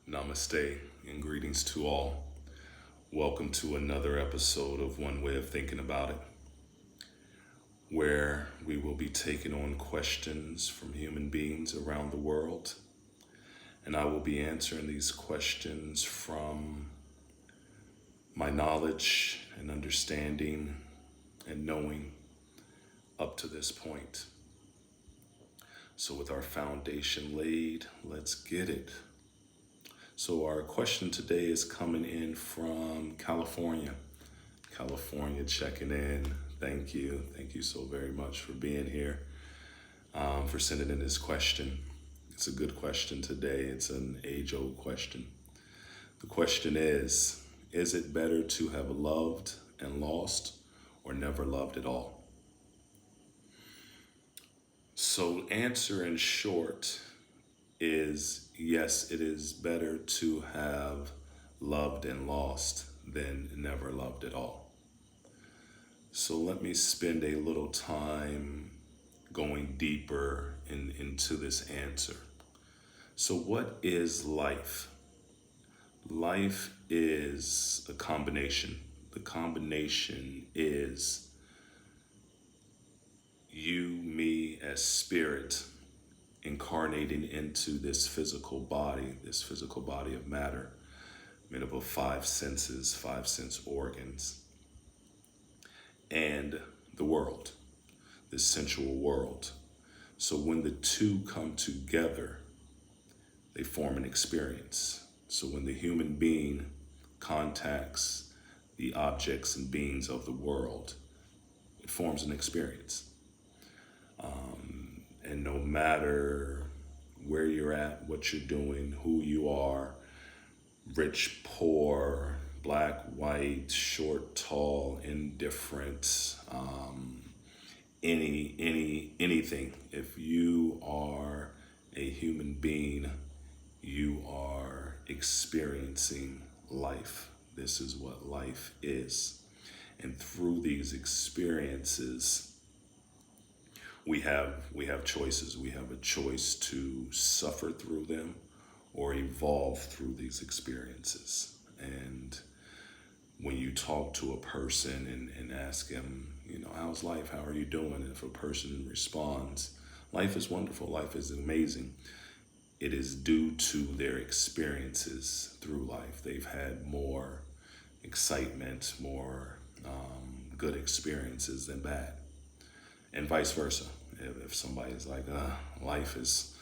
Namaste and greetings to all. Welcome to another episode of One Way of Thinking About It, where we will be taking on questions from human beings around the world. And I will be answering these questions from my knowledge and understanding and knowing up to this point. So, with our foundation laid, let's get it. So our question today is coming in from California. California checking in. Thank you. Thank you so very much for being here, for sending in this question. It's a good question today. It's an age-old question. The question is it better to have loved and lost or never loved at all? So answer in short is yes, it is better to have loved and lost than never loved at all. So let me spend a little time going deeper into this answer. So, what is life? Life is a combination. The combination is you, me, as spirit incarnating into this physical body of matter, made up of five senses, five sense organs, and the world, this sensual world. So when the two come together, they form an experience. So when the human being contacts the objects and beings of the world, it forms an experience. And no matter where you're at, what you're doing, who you are, rich, poor, black, white, short, tall, indifferent, anything. If you are a human being, you are experiencing life. This is what life is. And through these experiences, we have choices. We have a choice to suffer through them or evolve through these experiences. And when you talk to a person and ask them, how's life? How are you doing? And if a person responds, life is wonderful, life is amazing, it is due to their experiences through life. They've had more excitement, more good experiences than bad, and vice versa. If somebody's like, life is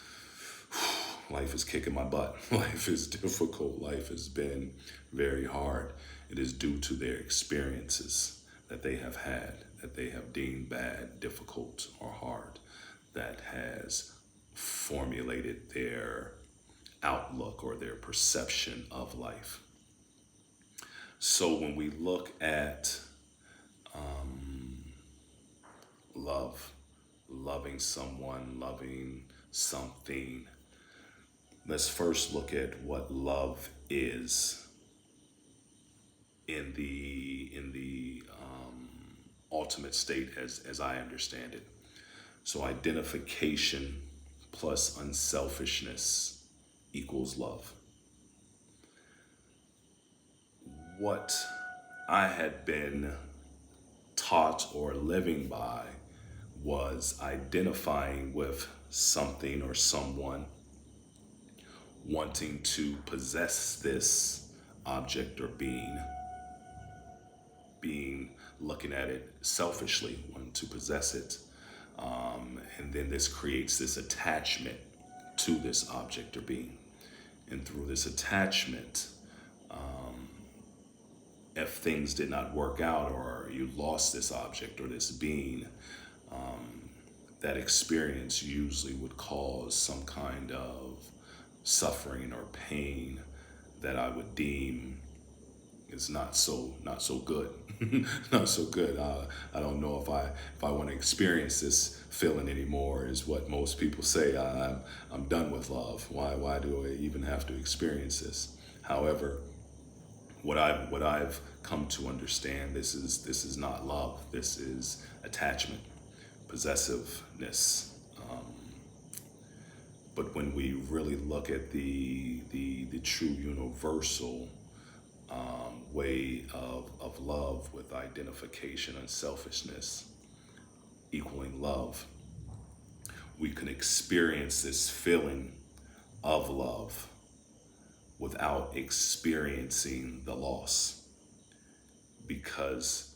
kicking my butt, life is difficult, life has been very hard, it is due to their experiences that they have had, that they have deemed bad, difficult, or hard, that has formulated their outlook or their perception of life. So when we look at loving someone, loving something, let's first look at what love is in the ultimate state as I understand it. So identification plus unselfishness equals love. What I had been taught or living by was identifying with something or someone, wanting to possess this object or being looking at it selfishly, wanting to possess it. And then this creates this attachment to this object or being. And through this attachment, if things did not work out or you lost this object or this being, that experience usually would cause some kind of suffering or pain that I would deem is not so good. Not so good. I don't know if I want to experience this feeling anymore, is what most people say. I'm done with love. Why do I even have to experience this? However, what I've come to understand, this is not love. This is attachment, possessiveness. But when we really look at the the true universal way of love, with identification and selfishness equaling love, we can experience this feeling of love without experiencing the loss, because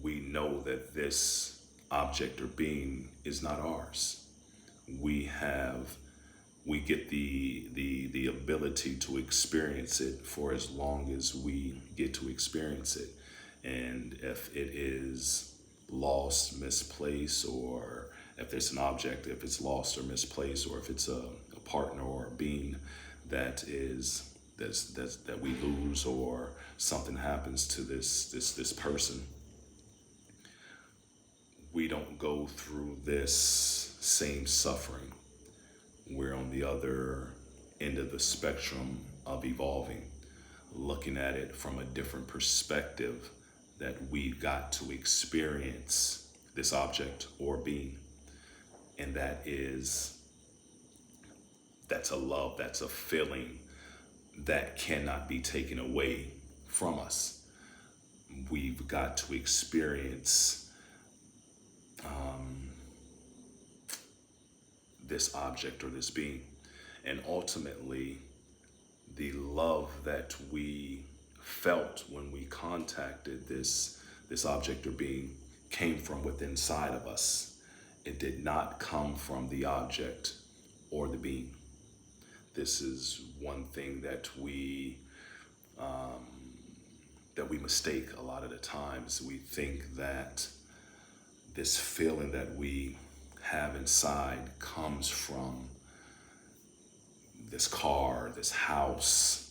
we know that this object or being is not ours. We get the ability to experience it for as long as we get to experience it. And if it is lost, misplaced, or if it's an object, if it's lost or misplaced, or if it's a partner or a being that we lose, or something happens to this person, we don't go through this same suffering. We're on the other end of the spectrum of evolving, looking at it from a different perspective, that we've got to experience this object or being. And that's a love, that's a feeling that cannot be taken away from us. We've got to experience this object or this being. And ultimately, the love that we felt when we contacted this object or being came from within inside of us. It did not come from the object or the being. This is one thing that we mistake a lot of the times. We think that this feeling that we have inside comes from this car, this house,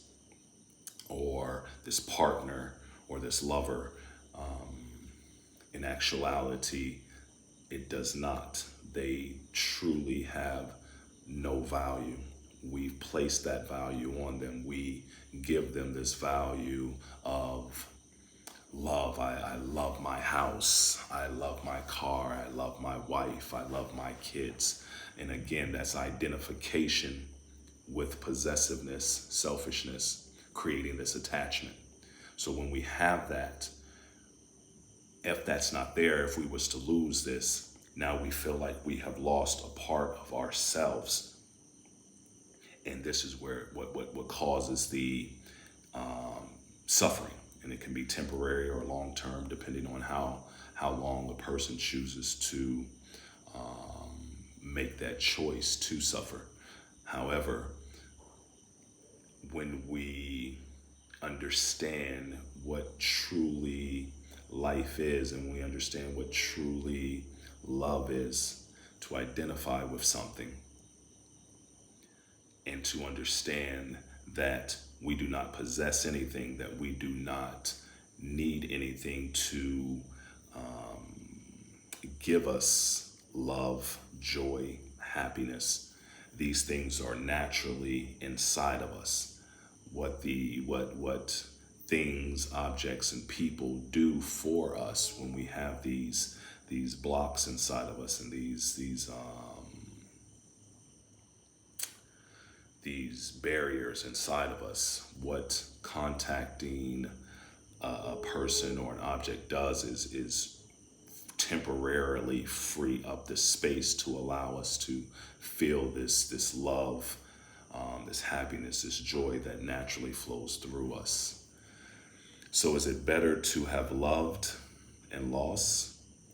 or this partner, or this lover. In actuality, it does not. They truly have no value. We've placed that value on them. We give them this value of love. I love my house. I love my car. I love my wife. I love my kids. And again, that's identification with possessiveness, selfishness, creating this attachment. So when we have that, if that's not there, if we was to lose this, now we feel like we have lost a part of ourselves. And this is where what causes the suffering. And it can be temporary or long-term, depending on how long a person chooses to make that choice to suffer. However, when we understand what truly life is, and we understand what truly love is, to identify with something and to understand that we do not possess anything, that we do not need anything to give us love, joy, happiness. These things are naturally inside of us. What things, objects, and people do for us when we have these blocks inside of us, and these barriers inside of us, what contacting a person or an object does is temporarily free up the space to allow us to feel this love, this happiness, this joy that naturally flows through us. So is it better to have loved and lost?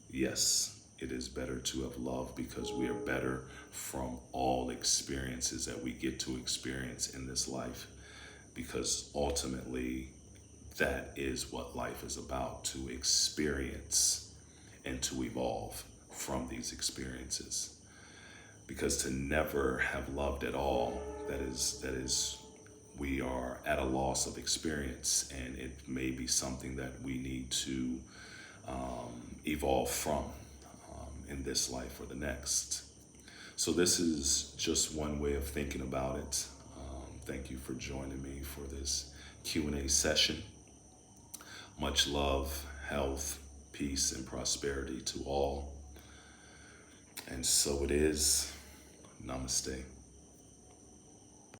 Yes, it is better to have loved, because we are better from all experiences that we get to experience in this life, because ultimately that is what life is about, to experience and to evolve from these experiences. Because to never have loved at all, that is we are at a loss of experience, and it may be something that we need to evolve from in this life or the next. So this is just one way of thinking about it. Thank you for joining me for this Q&A session. Much love, health, peace, and prosperity to all. And so it is. Namaste.